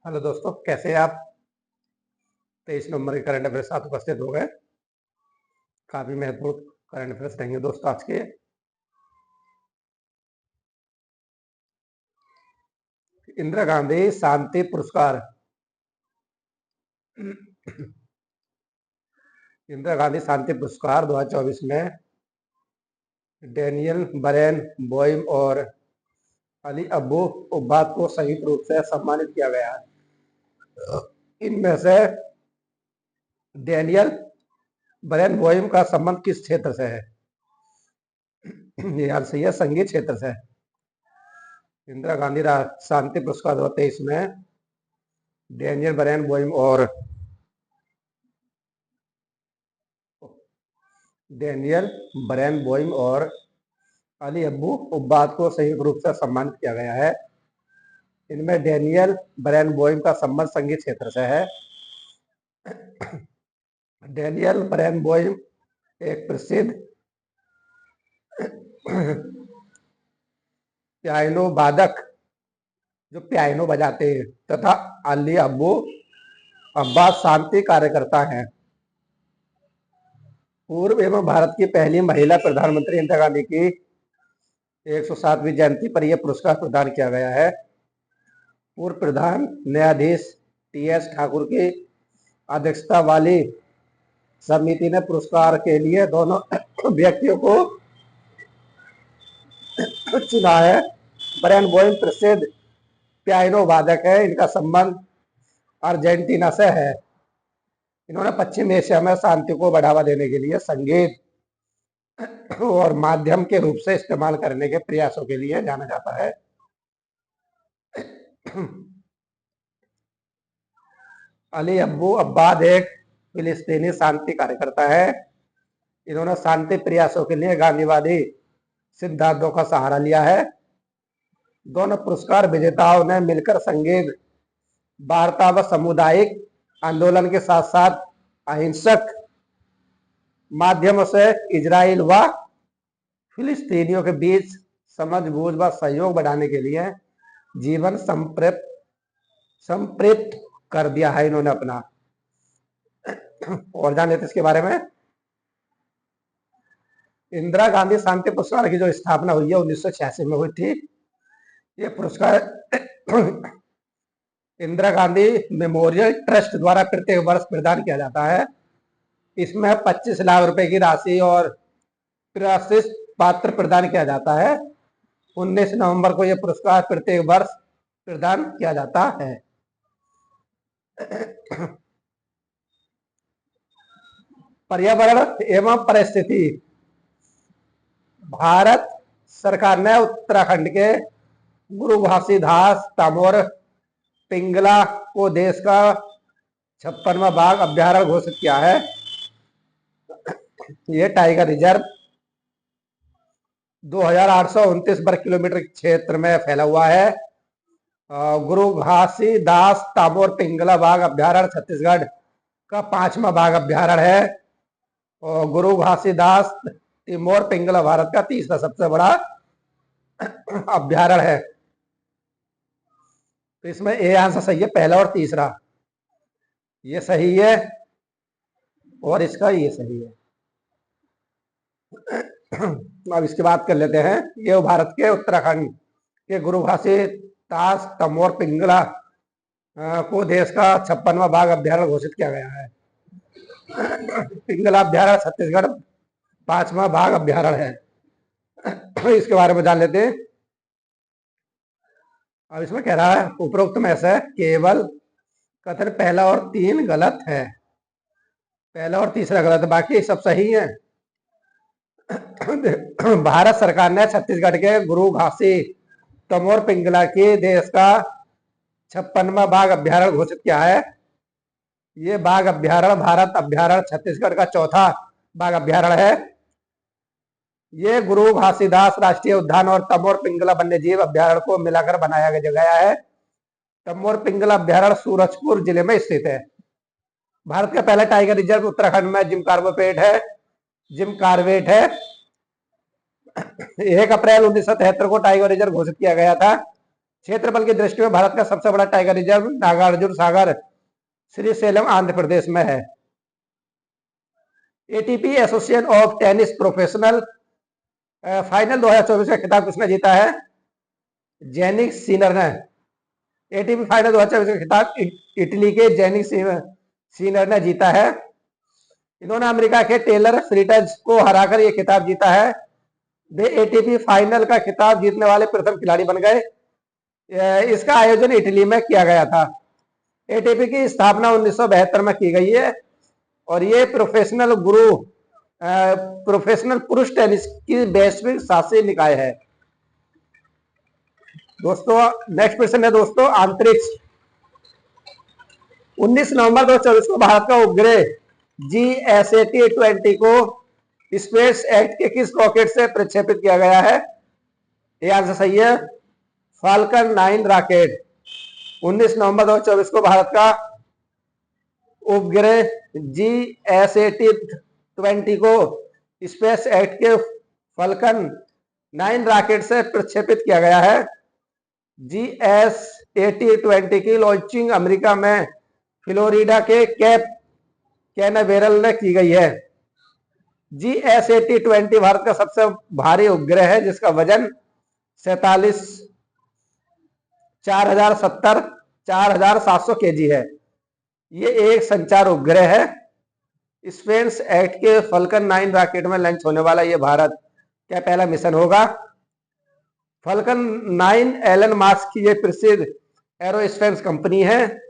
Hello दोस्तों, कैसे हैं आप। 23 नवंबर के करंट अफेयर्स साथ उपस्थित हो गए। काफी महत्वपूर्ण करंट अफेयर्स रहेंगे दोस्तों आज के। इंदिरा गांधी शांति पुरस्कार इंदिरा गांधी शांति पुरस्कार 2024 में डेनियल बरेन बोइम और अली अब्बू उब्बाद को संयुक्त रूप से सम्मानित किया गया है। इनमें से डेनियल बरेन बोइम का संबंध किस क्षेत्र से है? ये याद सही है, संगीत क्षेत्र से। इंदिरा गांधी शांति पुरस्कार 2023 में डेनियल बरेन बोइम और अली अब्बू उब्बाद को संयुक्त रूप से सम्मानित किया गया है। इनमें डेनियल बरेन बोइम का संबंध संगीत क्षेत्र से है। डेनियल बरेन बोइम एक प्रसिद्ध पियानो वादक जो पियानो बजाते हैं तथा अली अब्बू उब्बाद शांति कार्यकर्ता हैं। पूर्व एवं भारत की पहली महिला प्रधानमंत्री इंदिरा गांधी की 107वीं जयंती पर यह पुरस्कार प्रदान किया गया है। पूर्व प्रधान न्यायाधीश टी.एस. ठाकुर की अध्यक्षता वाली समिति ने पुरस्कार के लिए दोनों व्यक्तियों को चुना है। बरेन बोइम प्रसिद्ध पियानो वादक है। इनका संबंध अर्जेंटीना से है। इन्होंने पश्चिम एशिया में शांति को बढ़ावा देने के लिए संगीत और माध्यम के रूप से इस्तेमाल करने के प्रयासों के लिए जाना जाता है। अली अब्बू उब्बाद एक फिलिस्तीनी शांति कार्यकर्ता है। इन्होंने शांति प्रयासों के लिए गांधीवादी सिद्धांतों का सहारा लिया है। दोनों पुरस्कार विजेताओं ने मिलकर संगीत, वार्ता व सामुदायिक आंदोलन के साथ साथ अहिंसक माध्यमों से इजराइल व फिलिस्तीनियों के बीच समझबूझ व सहयोग बढ़ाने के लिए जीवन संप्रेरित कर दिया है इन्होंने अपना। और जान लेते इसके बारे में। इंदिरा गांधी शांति पुरस्कार की जो स्थापना हुई है 1986 में हुई थी। ये पुरस्कार इंदिरा गांधी मेमोरियल ट्रस्ट द्वारा प्रत्येक वर्ष प्रदान किया जाता है। इसमें 25 लाख रुपए की राशि और प्रशिष्ट पात्र प्रदान किया जाता है। 19 नवंबर को यह पुरस्कार प्रत्येक वर्ष प्रदान किया जाता है। पर्यावरण एवं परिस्थिति। भारत सरकार ने उत्तराखंड के गुरु घासीदास तमोर पिंगला को देश का 56वां बाघ अभ्यारण्य घोषित किया है। यह टाइगर रिजर्व 2829 वर्ग किलोमीटर क्षेत्र में फैला हुआ है। गुरु घासीदास तमोर पिंगला बाघ अभ्यारण्य छत्तीसगढ़ का 5वां बाघ अभ्यारण्य है और गुरु घासीदास तिमोर पिंगला भारत का तीसरा सबसे बड़ा अभ्यारण्य है। तो इसमें ए आंसर सही है, पहला और तीसरा ये सही है और इसका ये सही है। अब इसकी बात कर लेते हैं। ये भारत के उत्तराखंड के गुरु घासीदास तमोर पिंगला को देश का 56वां बाघ अभ्यारण्य घोषित किया गया है। पिंगला अभ्यारण्य छत्तीसगढ़ 5वां बाघ अभ्यारण्य है। इसके बारे में जान लेते हैं। अब इसमें कह रहा है उपरोक्त में से केवल कथन पहला और 3 गलत है। पहला और तीसरा गलत है, बाकी सब सही है। भारत सरकार ने छत्तीसगढ़ के गुरु घासी तमोर पिंगला की देश का 56वां बाघ अभ्यारण्य घोषित किया है। ये बाघ अभ्यारण्य भारत अभ्यारण्य छत्तीसगढ़ का चौथा बाघ अभ्यारण्य है। ये गुरु घासीदास राष्ट्रीय उद्यान और तमोर पिंगला वन्यजीव अभ्यारण्य को मिलाकर बनाया गया है। तमोर पिंगला अभ्यारण्य सूरजपुर जिले में स्थित है। भारत का पहला टाइगर रिजर्व उत्तराखंड में जिम कार्बेट है। 1 अप्रैल 1973 को टाइगर रिजर्व घोषित किया गया था। क्षेत्रफल की दृष्टि में भारत का सबसे बड़ा टाइगर रिजर्व नागार्जुन सागर श्रीशैलम आंध्र प्रदेश में है। ATP association of tennis professional final 2024 का खिताब किसने जीता है? जेनिक सीनर ने। एटीपी फाइनल 2024 का खिताब इटली के जेनिक सीनर ने जीता है। इन्होंने अमेरिका के टेलर फ्रिटज को हराकर यह खिताब जीता है। वे एटीपी फाइनल का खिताब जीतने वाले प्रथम खिलाड़ी बन गए। इसका आयोजन इटली में किया गया था। एटीपी की स्थापना 1972 में की गई है और ये प्रोफेशनल पुरुष टेनिस की वैश्विक शासी निकाय है। दोस्तों नेक्स्ट क्वेश्चन है दोस्तों, अंतरिक्ष। 19 नवंबर 2024 को भारत का उपग्रह GSAT-20 को स्पेस एक्ट के किस रॉकेट से प्रक्षेपित किया गया है? ये आंसर सही है, फाल्कन 9 रॉकेट। 19 नवंबर 2024 को भारत का उपग्रह GSAT-20 को स्पेस एक्ट के फाल्कन 9 रॉकेट से प्रक्षेपित किया गया है। GSAT-20 की लॉन्चिंग अमेरिका में फ्लोरिडा के कैप कैनावेरल में की गई है। GSAT-20 भारत का सबसे भारी उपग्रह है जिसका वजन 4700 केजी है। ये एक संचार उपग्रह है। स्पेस एक्ट के फाल्कन 9 रॉकेट में लॉन्च होने वाला ये भारत का पहला मिशन होगा। फाल्कन 9 एलन मास्क की ये प्रसिद्ध एरोस्पेस कंपनी है।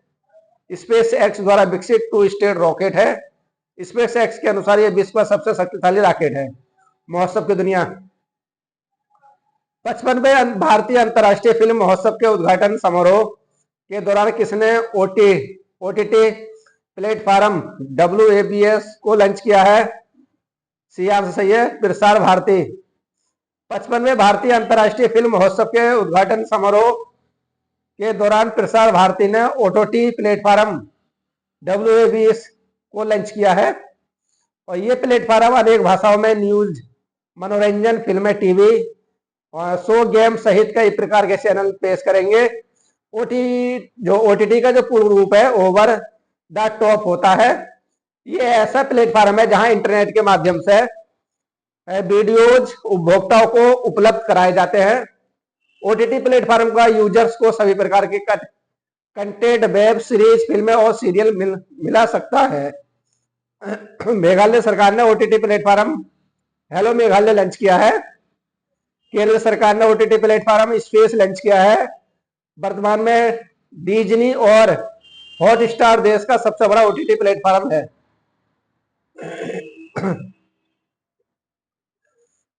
स्पेस एक्स द्वारा विकसित 2 स्टेज रॉकेट है। स्पेस एक्स के अनुसार ये विश्व का सबसे शक्तिशाली रॉकेट है। महोत्सव की दुनिया। 55वें भारतीय अंतर्राष्ट्रीय फिल्म महोत्सव के उद्घाटन समारोह के दौरान किसने OTT प्लेटफॉर्म WABS को लॉन्च किया है? सी आंसर सही है, प्रसार भारती। 55वें भारतीय अंतर्राष्ट्रीय फिल्म महोत्सव के उद्घाटन समारोह के दौरान प्रसार भारती ने OTT प्लेटफॉर्म WABS को लॉन्च किया है और ये प्लेटफॉर्म अनेक भाषाओं में न्यूज, मनोरंजन, फिल्में, टीवी और शो, गेम सहित कई प्रकार के चैनल पेश करेंगे। OTT का जो पूर्ण रूप है ओवर द टॉप होता है। ये ऐसा प्लेटफॉर्म है जहां इंटरनेट के माध्यम से वीडियोज उपभोक्ताओं को उपलब्ध कराए जाते हैं। OTT प्लेटफॉर्म का यूजर्स को सभी प्रकार के कंटेंट, वेब सीरीज, फिल्में और सीरियल मिला सकता है। मेघालय सरकार ने OTT platform hello Meghalaya launch किया है। केरल सरकार ने OTT प्लेटफॉर्म स्पेस लॉन्च किया है। वर्तमान में डिज्नी और हॉटस्टार देश का सबसे बड़ा OTT प्लेटफॉर्म है।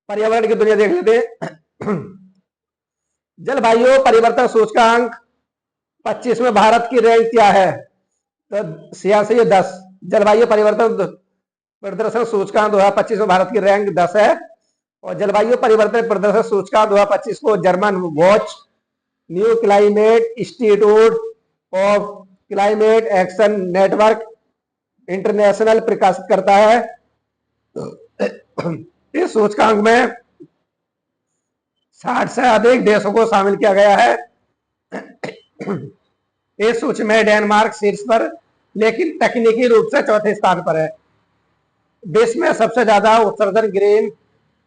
पर्यावरण की दुनिया देख लेते हैं। जलवायु परिवर्तन सूचकांक 25 में भारत की रैंक क्या है? तो सिया से ये 10। जलवायु परिवर्तन प्रदर्शन सूचकांक 2025 में भारत की रैंक 10 है और जलवायु परिवर्तन प्रदर्शन सूचकांक 2025 को German watch new climate institute of climate action network international प्रकाशित करता है। इस सूचकांक में 60 से अधिक देशों को शामिल किया गया है। इस सूची में डेनमार्क शीर्ष पर लेकिन तकनीकी रूप से चौथे स्थान पर है। विश्व में सबसे ज्यादा उत्सर्जन ग्रीन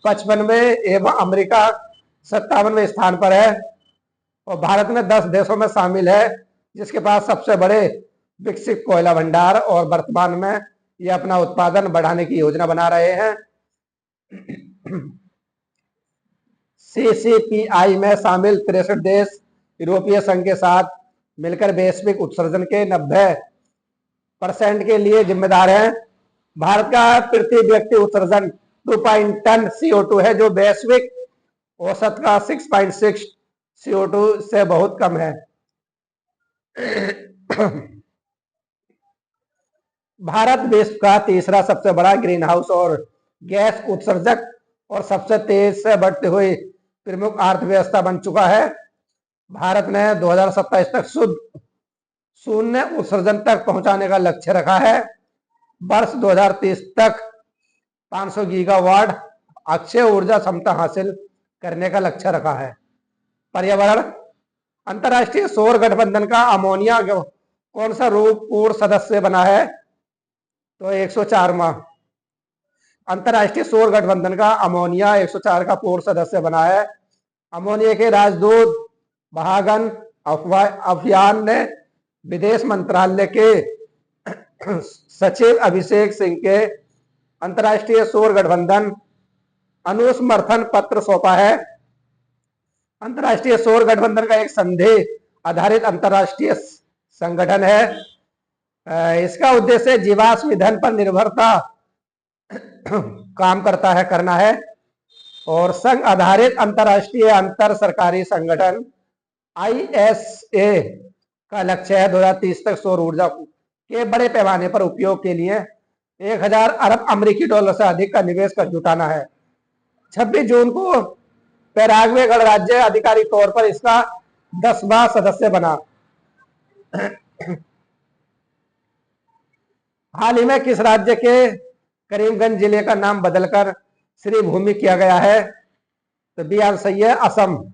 55वें एवं अमेरिका 57वें स्थान पर है और भारत में 10 देशों में शामिल है जिसके पास सबसे बड़े विकसित कोयला भंडार और वर्तमान में ये अपना उत्पादन बढ़ाने की योजना बना रहे हैं। CCPI में शामिल 63 देश यूरोपीय संघ के साथ मिलकर वैश्विक उत्सर्जन के 90% के लिए जिम्मेदार हैं। भारत का प्रति व्यक्ति उत्सर्जन 2 टन CO2 है जो वैश्विक औसत का 6.6 CO2 से बहुत कम है। भारत विश्व का तीसरा सबसे बड़ा ग्रीन हाउस और गैस उत्सर्जक और सबसे तेज से बढ़ते हुए प्रमुख अर्थव्यवस्था बन चुका है। भारत ने 2027 तक शुद्ध शून्य उत्सर्जन तक पहुंचाने का लक्ष्य रखा है। वर्ष 2030 तक 500 गीगावाट अक्षय ऊर्जा क्षमता हासिल करने का लक्ष्य रखा है। पर्यावरण अंतर्राष्ट्रीय सौर गठबंधन का अमोनिया कौन सा रूप पूर्ण सदस्य बना है? तो 104वां। अंतर्राष्ट्रीय सौर गठबंधन का अमोनिया 104 का पूर्ण सदस्य बना है। अमोनिया के राजदूत बहागन अफयान ने विदेश मंत्रालय के सचिव अभिषेक सिंह के अंतर्राष्ट्रीय सौर गठबंधन अनुसमर्थन पत्र सौंपा है। अंतर्राष्ट्रीय सौर गठबंधन का एक संधि आधारित अंतर्राष्ट्रीय संगठन है। इसका उद्देश्य जीवाश्म ईंधन पर निर्भरता काम करना है और संघ आधारित अंतर्राष्ट्रीय अंतर सरकारी संगठन ISA का लक्ष्य है 2030 तक सौर ऊर्जा के बड़े पैमाने पर उपयोग के लिए 1000 अरब अमेरिकी डॉलर से अधिक का निवेश कर जुटाना है। 26 जून को पैराग्वे गणराज्य आधिकारिक तौर पर इसका 10वां सदस्य बना। हाल ही में किस राज्य के करीमगंज जिले का नाम बदलकर श्री भूमि किया गया है? तो बी आंसर सही है, असम।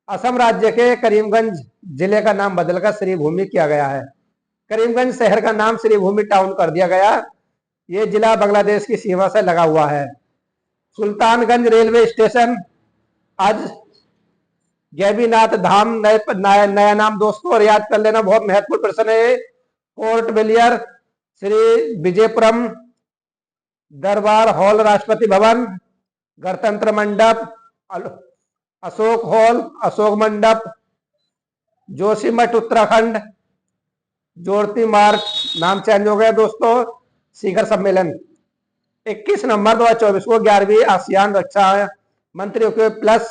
असम राज्य के करीमगंज जिले का नाम बदलकर श्री भूमि किया गया है। करीमगंज शहर का नाम श्री भूमि टाउन कर दिया गया। ये जिला बांग्लादेश की सीमा से लगा हुआ है। सुल्तानगंज रेलवे स्टेशन आज गैबीनाथ धाम नया नाम दोस्तों, और याद कर लेना, बहुत महत्वपूर्ण प्रश्न है। पोर्ट ब्लेयर, श्री विजयपुरम, दरबार हॉल राष्ट्रपति भवन, गणतंत्र मंडप, अशोक हॉल, अशोक मंडप, जोशीमठ उत्तराखंड, जोरती मार्ग नाम चेंज हो गया दोस्तों, शिखर सम्मेलन। 21 नवंबर 2024 को 11वीं आसियान रक्षा मंत्रियों के प्लस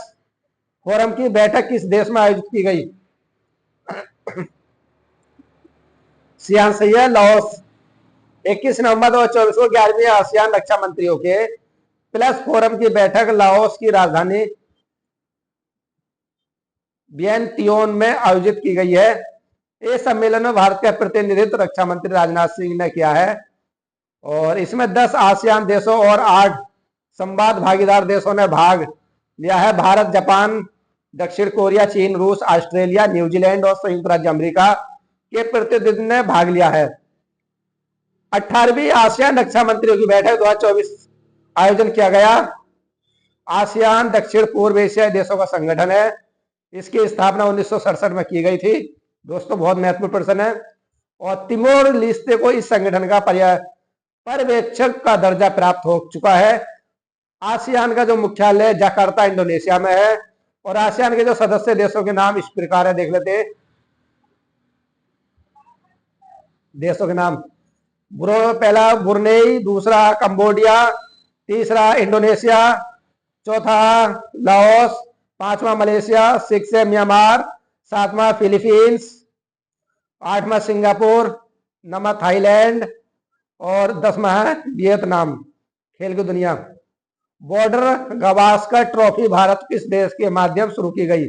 फोरम की बैठक किस देश में आयोजित की गई? सियान सही है, लाओस। 21 नवंबर 2024 को 11वीं आसियान रक्षा मंत्रियों के प्लस फोरम की बैठक लाओस की राजधानी वियंतियोन में आयोजित की गई है। इस सम्मेलन में भारत का प्रतिनिधित्व रक्षा मंत्री राजनाथ सिंह ने किया है और इसमें 10 आसियान देशों और 8 संवाद भागीदार देशों ने भाग लिया है। भारत, जापान, दक्षिण कोरिया, चीन, रूस, ऑस्ट्रेलिया, न्यूजीलैंड और संयुक्त राज्य अमेरिका के प्रतिनिधि ने भाग लिया है। 18वीं आसियान रक्षा मंत्रियों की बैठक 2024 आयोजन किया गया। आसियान दक्षिण पूर्व एशियाई देशों का संगठन है। इसकी स्थापना 1967 में की गई थी दोस्तों, बहुत महत्वपूर्ण प्रश्न है। और तिमोर लिस्ते को इस संगठन का पर्यवेक्षक का दर्जा प्राप्त हो चुका है। आसियान का जो मुख्यालय जकार्ता इंडोनेशिया में है और आसियान के जो सदस्य देशों के नाम इस प्रकार है, देख लेते हैं देशों के नाम। पहला ब्रुनेई, दूसरा कंबोडिया, तीसरा इंडोनेशिया, चौथा लाओस, 5वां मलेशिया, 6 है म्यांमार, 7वां फिलीपींस, 8वां सिंगापुर, 9वां थाईलैंड और 10वां है वियतनाम। खेल की दुनिया। बॉर्डर गावस्कर ट्रॉफी भारत किस देश के माध्यम शुरू की गई?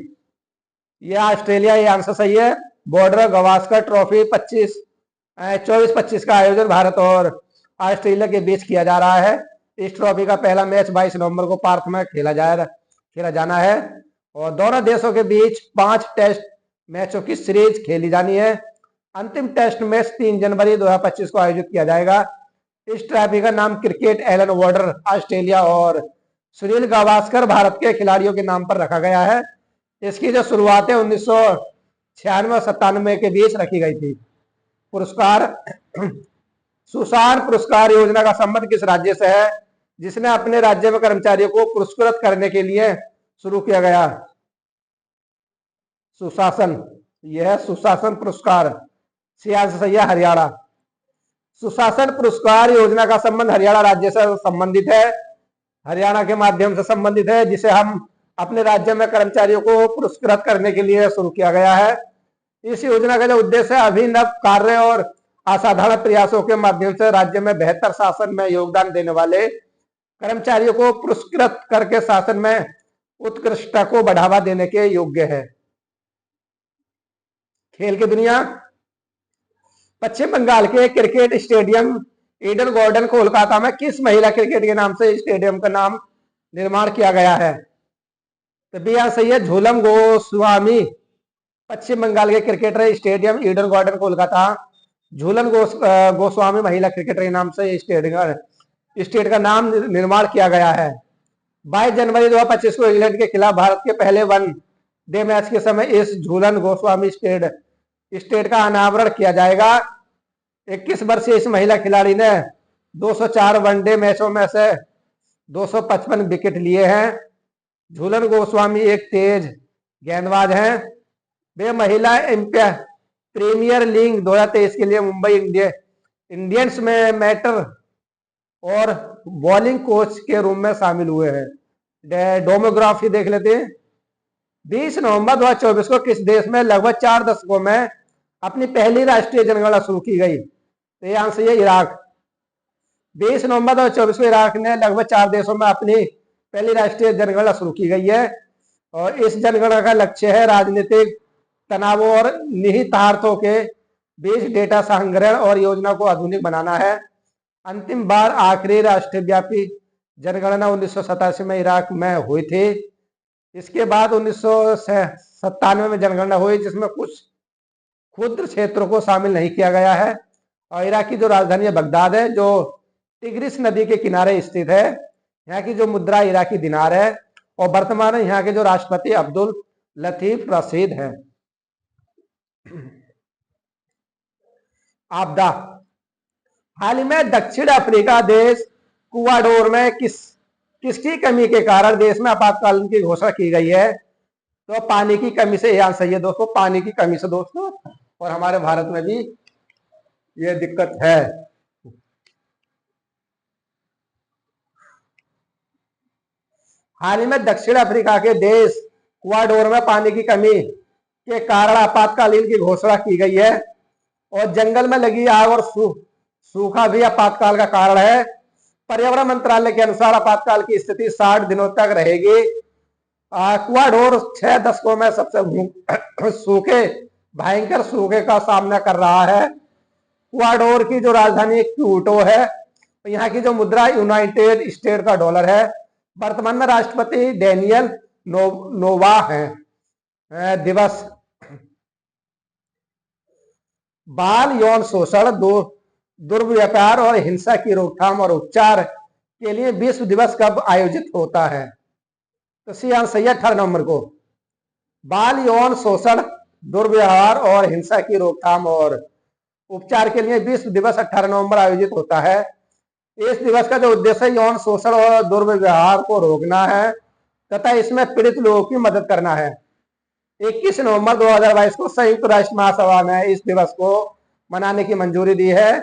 यह ऑस्ट्रेलिया, ये आंसर सही है। बॉर्डर गावस्कर ट्रॉफी 24-25 का आयोजन भारत और ऑस्ट्रेलिया के बीच किया जा रहा है। इस ट्रॉफी का पहला मैच 22 नवंबर को पार्थ में खेला जाना है और दोनों देशों के बीच 5 टेस्ट मैचों की सीरीज खेली जानी है। अंतिम टेस्ट मैच 3 जनवरी 2025 को आयोजित किया जाएगा। इस ट्रॉफी का नाम क्रिकेट एलन वार्डर ऑस्ट्रेलिया और सुनील गावस्कर भारत के खिलाड़ियों के नाम पर रखा गया है। इसकी जो शुरुआत है 1996-97 के बीच रखी गई थी। पुरस्कार। सुशासन पुरस्कार योजना का संबंध किस राज्य से है, जिसने अपने राज्य में कर्मचारियों को पुरस्कृत करने के लिए शुरू किया गया? सुशासन, यह सुशासन पुरस्कार। सही है, हरियाणा। सुशासन पुरस्कार योजना का संबंध हरियाणा राज्य से संबंधित है, हरियाणा के माध्यम से संबंधित है, जिसे हम अपने राज्य में कर्मचारियों को पुरस्कृत करने के लिए शुरू किया गया है। इस योजना का जो उद्देश्य है अभिनव कार्य और असाधारण प्रयासों के माध्यम से राज्य में बेहतर शासन में योगदान देने वाले कर्मचारियों को पुरस्कृत करके शासन में उत्कृष्टता को बढ़ावा देने के योग्य है। खेल की दुनिया। पश्चिम बंगाल के cricket stadium Eden Garden Kolkata में किस महिला क्रिकेट के नाम से स्टेडियम का नाम निर्माण किया गया है? तो बी सही है, झूलम गोस्वामी। पश्चिम बंगाल के cricketer stadium Eden Garden Kolkata, Jhulan Goswami महिला क्रिकेटर के नाम से स्टेट का नाम निर्माण किया गया है। 22 जनवरी 2025 को इंग्लैंड के खिलाफ भारत के पहले वनडे मैच के समय इस झूलन गोस्वामी स्टेट का अनावरण किया जाएगा। 21 वर्षीय इस महिला खिलाड़ी ने 204 वनडे मैचों में से 255 विकेट लिए हैं। झूलन गोस्वामी एक तेज गेंदबाज हैं। वे महिला प्रीमियर लीग 2023 के लिए मुंबई इंडियंस में मैटर और बॉलिंग कोच के रूप में शामिल हुए हैं। डेमोग्राफी देख लेते हैं। 20 नवंबर 2024 को किस देश में लगभग 4 दशकों में अपनी पहली राष्ट्रीय जनगणना शुरू की गई? तो ये आंसर है इराक। 20 नवंबर 2024 को इराक ने लगभग 4 देशों में अपनी पहली राष्ट्रीय जनगणना शुरू की गई है और इस जनगणना का लक्ष्य है राजनीतिक तनावों और निहितार्थों के बीच डेटा संग्रहण और योजना को आधुनिक बनाना है। अंतिम बार आखिरी राष्ट्रव्यापी जनगणना 1987 में इराक में हुई थी। इसके बाद 1997 में जनगणना हुई जिसमें कुछ क्षुद्र क्षेत्रों को शामिल नहीं किया गया है और इराक की जो राजधानी है बगदाद है जो टिग्रिस नदी के किनारे स्थित है। यहाँ की जो मुद्रा इराकी दिनार है और वर्तमान में यहाँ के जो राष्ट्रपति अब्दुल लतीफ रशीद है। आपदा। हाल ही में दक्षिण अफ्रीका देश इक्वाडोर में किसकी कमी के कारण देश में आपातकालीन की घोषणा की गई है? तो पानी की कमी से। यह सही है दोस्तों, पानी की कमी से दोस्तों। और हमारे भारत में भी ये दिक्कत है। हाल ही में दक्षिण अफ्रीका के देश इक्वाडोर में पानी की कमी के कारण आपातकालीन की घोषणा की गई है और जंगल में लगी आग और सूखा भी आपातकाल का कारण है। पर्यावरण मंत्रालय के अनुसार आपातकाल की स्थिति 60 दिनों तक रहेगी। इक्वाडोर 6 दशकों में सबसे सूखे भयंकर सूखे का सामना कर रहा है। इक्वाडोर की जो राजधानी क्यूटो है, यहाँ की जो मुद्रा यूनाइटेड स्टेट का डॉलर है। वर्तमान में राष्ट्रपति डेनियल नोवा है। दिवस। बाल यौन शोषण, दुर्व्यापार और हिंसा की रोकथाम और उपचार के लिए विश्व दिवस कब आयोजित होता है? तो सही आंसर है 18 नवंबर को। बाल यौन शोषण, दुर्व्यवहार और हिंसा की रोकथाम और उपचार के लिए विश्व दिवस 18 नवंबर आयोजित होता है। इस दिवस का जो उद्देश्य है यौन शोषण और दुर्व्यवहार को रोकना है तथा इसमें पीड़ित लोगों की मदद करना है। 21 नवंबर 2022 को संयुक्त राष्ट्र महासभा ने इस दिवस को मनाने की मंजूरी दी है।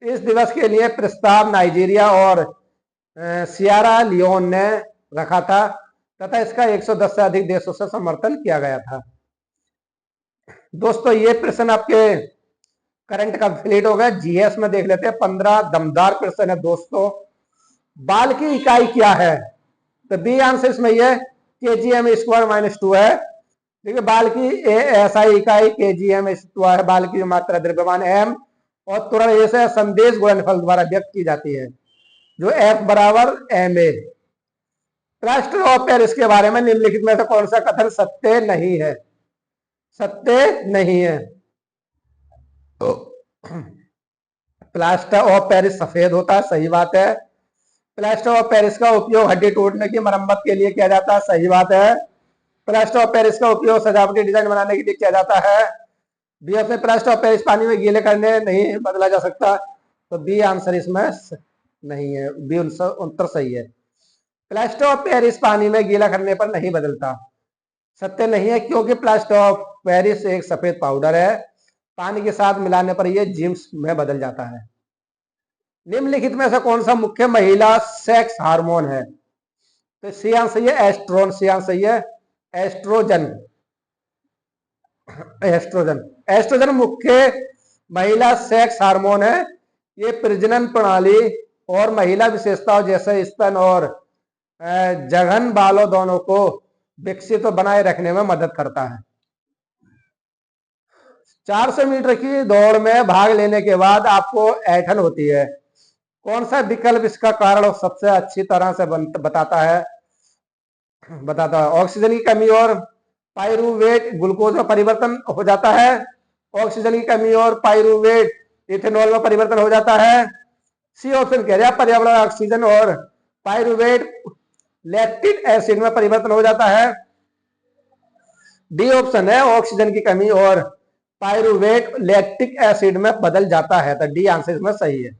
इस दिवस के लिए प्रस्ताव नाइजीरिया और सियरा लियोन ने रखा था तथा इसका 110 से अधिक देशों से समर्थन किया गया था। दोस्तों ये प्रश्न आपके करंट कंप्लीट हो गया। जीएस में देख लेते हैं। 15 दमदार प्रश्न है दोस्तों। बाल की इकाई क्या है? तो बी आंसर इसमें यह kgm²-2 है। देखिए बाल की एसआई इकाई kgm² है। बाल की मात्रा द्रव्यमान m और त्वरण ए से संदेश गुणनफल द्वारा व्यक्त की जाती है जो F बराबर ma। प्लास्टर ऑफ पेरिस के बारे में निम्नलिखित में से कौन सा कथन सत्य नहीं है? सत्य नहीं है। प्लास्टर ऑफ पेरिस सफेद होता है, सही बात है। प्लास्टर ऑफ पेरिस का उपयोग हड्डी टूटने की मरम्मत के लिए किया जाता है, सही बात है। प्लास्टर ऑफ पेरिस का उपयोग सजावटी डिजाइन बनाने के लिए किया जाता है। B option plaster of Paris पानी में गीले करने नहीं बदला जा सकता, तो बी आंसर इसमें नहीं है। बी उत्तर सही है। प्लास्टर ऑफ पेरिस पानी में गीला करने पर नहीं बदलता, सत्य नहीं है क्योंकि प्लास्टर ऑफ पेरिस एक सफेद पाउडर है। पानी के साथ मिलाने पर यह जिम्स में बदल जाता है। निम्नलिखित में से कौन सा मुख्य महिला सेक्स हार्मोन है? तो सी आंसर है एस्ट्रोन। सी आंसर है एस्ट्रोजन। एस्ट्रोजन मुख्य महिला सेक्स हार्मोन है। ये प्रजनन प्रणाली और महिला विशेषताओं जैसे स्तन और जघन बालों दोनों को विकसित और बनाए रखने में मदद करता है। 400 मीटर की दौड़ में भाग लेने के बाद आपको ऐंठन होती है। कौन सा विकल्प इसका कारण सबसे अच्छी तरह से बताता है? ऑक्सीजन की कमी और पाइरूवेट ग्लूकोज में परिवर्तन हो जाता है। ऑक्सीजन की कमी और पाइरूवेट इथेनॉल में परिवर्तन हो जाता है। सी ऑप्शन कह रहा है पर्यावरण ऑक्सीजन और पाइरूवेट लैक्टिक एसिड में परिवर्तन हो जाता है। डी ऑप्शन है ऑक्सीजन की कमी और पाइरूवेट लैक्टिक एसिड में बदल जाता है, तो डी आंसर इसमें सही है।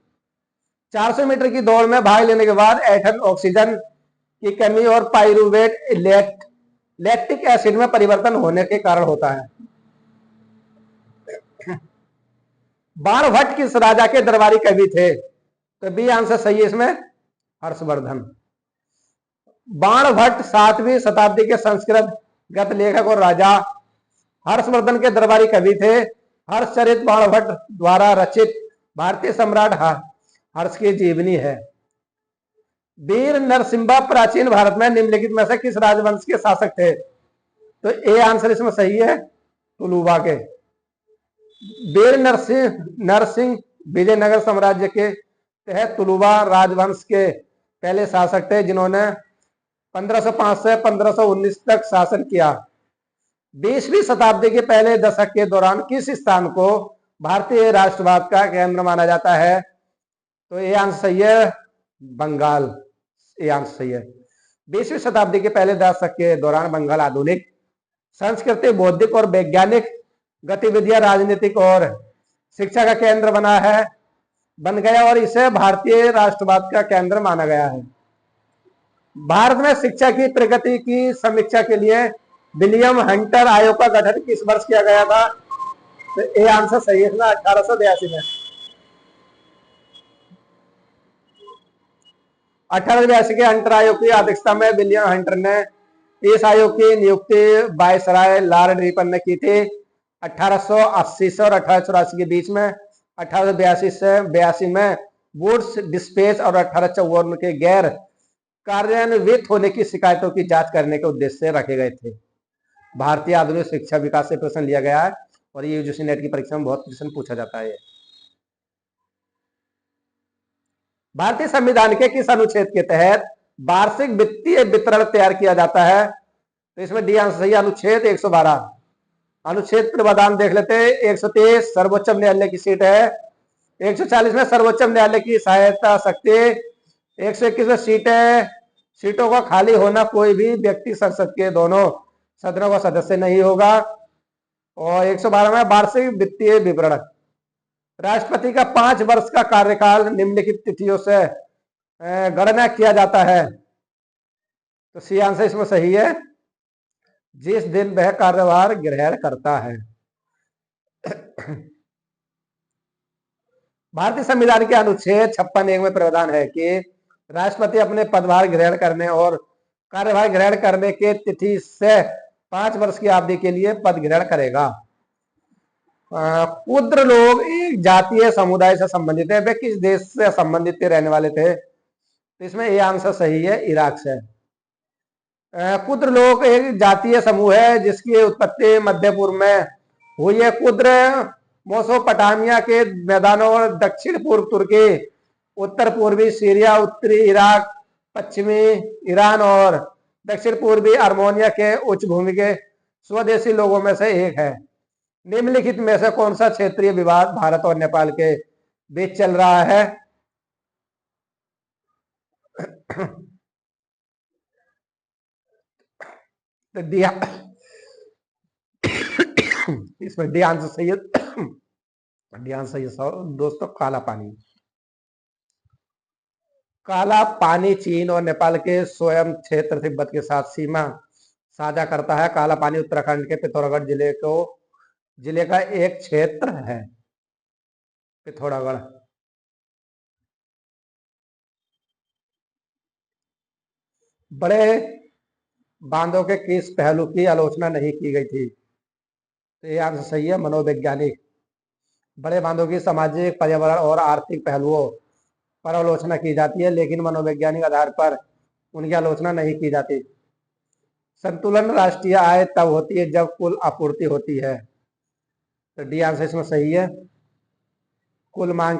400 मीटर की दौड़ में भाग लेने के बाद एथन ऑक्सीजन की कमी और पाइरूवेट लैक्टिक एसिड में परिवर्तन होने के कारण होता है। बाणभट्ट किस राजा के दरबारी कवि थे, तो बी आंसर सही है इसमें, हर्षवर्धन। बाणभट्ट 7वीं शताब्दी के संस्कृत गत लेखक और राजा हर्षवर्धन के दरबारी कवि थे। हर्षचरित बाणभट्ट द्वारा रचित भारतीय सम्राट हर्ष की जीवनी है। वीर नरसिम्हा प्राचीन भारत में निम्नलिखित में से किस राजवंश के शासक थे, तो ए आंसर इसमें सही है, तुलुवा के। वीर नरसिंह विजयनगर साम्राज्य के तहत तुलुवा राजवंश के पहले शासक थे, जिन्होंने 1505 से 1519 तक शासन किया। 20वीं शताब्दी के पहले दशक के दौरान किस स्थान को भारतीय राष्ट्रवाद का केंद्र माना जाता है, तो ये आंसर सही है, बंगाल। ये आंसर सही है। 20वीं शताब्दी के पहले दशक के दौरान बंगाल आधुनिक सांस्कृतिक, बौद्धिक और वैज्ञानिक गतिविधियां, राजनीतिक और शिक्षा का केंद्र बन गया और इसे भारतीय राष्ट्रवाद का केंद्र माना गया है। भारत में शिक्षा की प्रगति की समीक्षा के लिए विलियम हंटर आयोग का गठन किस वर्ष किया गया था, तो ये आंसर सही है, 1882 में। 1882 के हंटर आयोग की अध्यक्षता में विलियम हंटर ने इस आयोग की नियुक्ति वायसराय लॉर्ड रिपन ने की थी 1880 से और 1884 के बीच में। 1882 से 82 में वुड्स डिस्पेच और 1854 के गैर कार्यान्वित होने की शिकायतों की जांच करने के उद्देश्य से रखे गए थे। भारतीय आधुनिक शिक्षा विकास से प्रश्न लिया गया है और ये यूजीसी नेट की परीक्षा में बहुत प्रश्न पूछा जाता है। भारतीय संविधान के किस अनुच्छेद के तहत वार्षिक वित्तीय वितरण तैयार किया जाता है, तो इसमें डी आंसर सही, अनुच्छेद 112। अनुच्छेद प्रावधान देख लेते हैं। 123 सर्वोच्च न्यायालय की सीट है। 140 में सर्वोच्च न्यायालय की सहायता शक्ति। 121 में सीटों का खाली होना, कोई भी व्यक्ति संसद के दोनों सदनों का सदस्य नहीं होगा। और 112 में वार्षिक वित्तीय विवरण। राष्ट्रपति का 5 वर्ष का कार्यकाल निम्नलिखित तिथियों से गणना किया जाता है, तो सी आंसर इसमें सही है, जिस दिन वह कार्यभार ग्रहण करता है। भारतीय संविधान के अनुच्छेद 56(1) में प्रावधान है कि राष्ट्रपति अपने पदभार ग्रहण करने और कार्यभार ग्रहण करने के तिथि से 5 वर्ष की अवधि के लिए पद ग्रहण करेगा। कुद्र लोग एक जातीय समुदाय से संबंधित है, वे किस देश से संबंधित रहने वाले थे, तो इसमें ये आंसर सही है, इराक से। कुद्र लोग एक जातीय समूह है जिसकी उत्पत्ति मध्य पूर्व में हुई है। कुद्र मेसोपोटामिया के मैदानों और दक्षिण पूर्व तुर्की, उत्तर पूर्वी सीरिया, उत्तरी इराक, पश्चिमी ईरान और दक्षिण पूर्वी आर्मेनिया के उच्च भूमि के स्वदेशी लोगों में से एक है। निम्नलिखित में से कौन सा क्षेत्रीय विवाद भारत और नेपाल के बीच चल रहा है, तो इसमें डी आंसर सही है, डी आंसर सही है दोस्तों, काला पानी। काला पानी चीन और नेपाल के स्वयं क्षेत्र तिब्बत के साथ सीमा साझा करता है। काला पानी उत्तराखंड के पिथौरागढ़ जिले का एक क्षेत्र है, पिथौरागढ़। बड़े बांधों के किस पहलू की आलोचना नहीं की गई थी, तो ये आंसर सही है, मनोवैज्ञानिक। बड़े बांधों की सामाजिक, पर्यावरण और आर्थिक पहलुओं पर आलोचना की जाती है, लेकिन मनोवैज्ञानिक आधार पर उनकी आलोचना नहीं की जाती। संतुलन राष्ट्रीय आय तब होती है जब कुल आपूर्ति होती है, तो डी आंसर इसमें सही है, कुल मांग